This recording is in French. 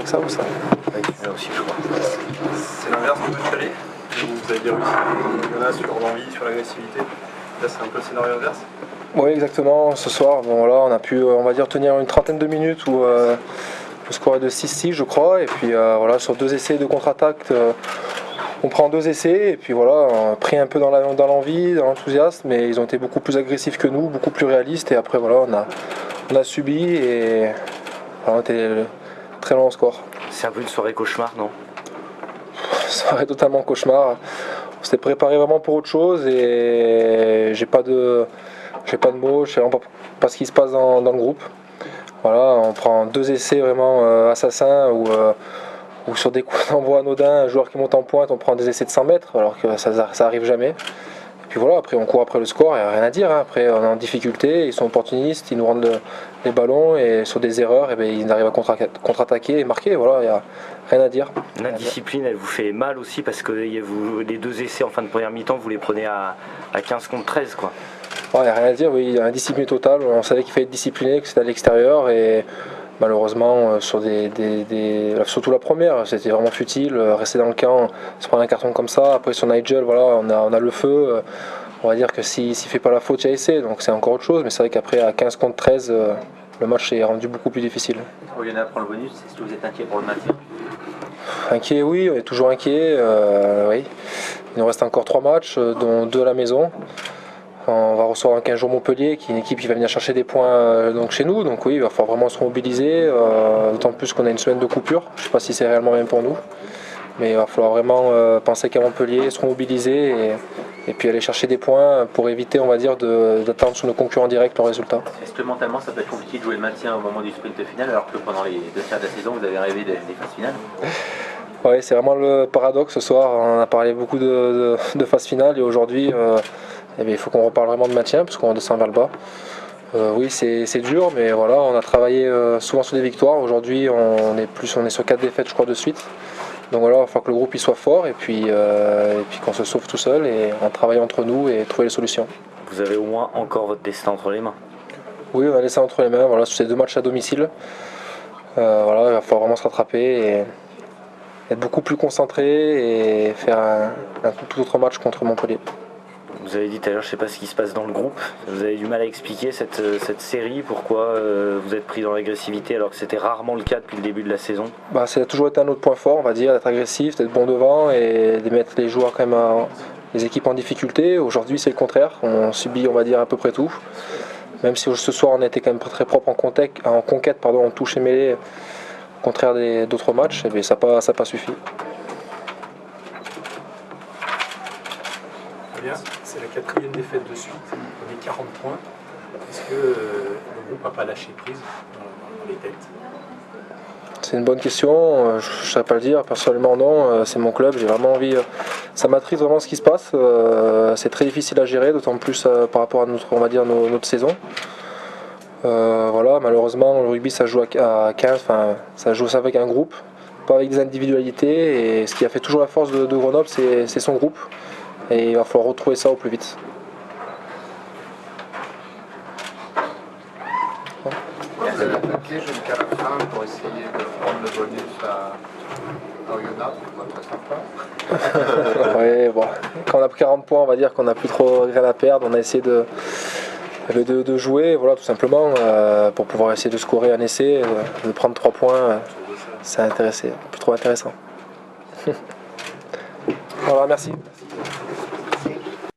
que ça ou ça. Là aussi, je crois. C'est l'inverse de votre chalet. Vous avez bien réussi. Il y en a sur l'envie, sur l'agressivité. Là, c'est un peu le scénario inverse. Oui, exactement. Ce soir, bon, voilà, on a pu, on va dire, tenir une trentaine de minutes où le score est de 6-6, je crois. Et puis voilà, sur 2 essais de contre-attaque, on prend 2 essais. Et puis voilà, on a pris un peu dans l'envie, dans l'enthousiasme. Mais ils ont été beaucoup plus agressifs que nous, beaucoup plus réalistes. Et après, voilà, on a subi et voilà, on était très loin au score. C'est un peu une soirée cauchemar, non? Soirée totalement cauchemar. On s'était préparé vraiment pour autre chose et j'ai pas de mots, je sais vraiment pas ce qui se passe dans le groupe. Voilà, on prend 2 essais vraiment assassins ou sur des coups d'envoi anodins, un joueur qui monte en pointe, on prend des essais de 100 mètres alors que ça arrive jamais. Et puis voilà, après on court après le score, il n'y a rien à dire. Hein. Après on est en difficulté, ils sont opportunistes, ils nous rendent les ballons et sur des erreurs, ils arrivent à contre-attaquer et marquer. Voilà, il n'y a rien à dire. L'indiscipline, elle vous fait mal aussi parce que les 2 essais en fin de première mi-temps, vous les prenez à 15 contre 13, quoi. Il n'y a rien à dire, oui, il y a un discipline totale. On savait qu'il fallait être discipliné, que c'était à l'extérieur et malheureusement surtout la première, c'était vraiment futile. Rester dans le camp, se prendre un carton comme ça. Après sur Nigel, voilà, on a le feu. On va dire que s'il ne fait pas la faute, il y a essai, donc c'est encore autre chose. Mais c'est vrai qu'après à 15 contre 13, le match est rendu beaucoup plus difficile. Oyonnax prend le bonus, est-ce que vous êtes inquiet pour le maintien? Inquiet, oui, on est toujours inquiet. Oui. Il nous reste encore 3 matchs, dont 2 à la maison. On va recevoir dans 15 jours Montpellier, qui est une équipe qui va venir chercher des points donc chez nous. Donc oui, il va falloir vraiment se mobiliser, d'autant plus qu'on a une semaine de coupure. Je ne sais pas si c'est réellement même pour nous. Mais il va falloir vraiment penser qu'à Montpellier, se mobiliser et puis aller chercher des points pour éviter, on va dire, d'attendre sur nos concurrents directs le résultat. Est-ce que mentalement ça peut être compliqué de jouer le maintien au moment du sprint final alors que pendant les 2 tiers de la saison vous avez rêvé des phases finales? Oui, c'est vraiment le paradoxe ce soir. On a parlé beaucoup de phases finales et aujourd'hui il faut qu'on reparle vraiment de maintien parce qu'on descend vers le bas. Oui, c'est dur, mais voilà, on a travaillé souvent sur des victoires. Aujourd'hui, on est sur 4 défaites, je crois, de suite. Donc voilà, il va falloir que le groupe il soit fort et puis qu'on se sauve tout seul et on travaille entre nous et trouver les solutions. Vous avez au moins encore votre destin entre les mains. Oui, on a laissé entre les mains. Voilà, sur ces 2 matchs à domicile, voilà, il va falloir vraiment se rattraper et être beaucoup plus concentré et faire un tout autre match contre Montpellier. Vous avez dit tout à l'heure, je ne sais pas ce qui se passe dans le groupe. Vous avez du mal à expliquer cette série, pourquoi vous êtes pris dans l'agressivité alors que c'était rarement le cas depuis le début de la saison. Ça a toujours été un autre point fort, on va dire, d'être agressif, d'être bon devant et de mettre les joueurs quand même, les équipes en difficulté. Aujourd'hui, c'est le contraire. On subit, on va dire, à peu près tout. Même si ce soir, on a été quand même très propre en conquête, en touche et mêlée, au contraire d'autres matchs, et ça n'a pas suffi. C'est la 4e défaite de suite. On est 40 points. Est-ce que le groupe n'a pas lâché prise dans les têtes? C'est une bonne question, je ne saurais pas le dire, personnellement non, c'est mon club, j'ai vraiment envie, ça m'attriste vraiment ce qui se passe, c'est très difficile à gérer, d'autant plus par rapport à notre saison. Voilà, malheureusement le rugby ça joue à 15, ça joue ça avec un groupe, pas avec des individualités, et ce qui a fait toujours la force de Grenoble c'est son groupe, et il va falloir retrouver ça au plus vite. Vous avez attaqué jusqu'à la fin pour essayer de prendre le bonus à Oyonnax, c'est pas très sympa. Ouais, bon. Quand on a pris 40 points, on va dire qu'on n'a plus trop rien à perdre. On a essayé de jouer, voilà, tout simplement, pour pouvoir essayer de scorer un essai, de prendre 3 points. C'est plus trop intéressant. Voilà, merci.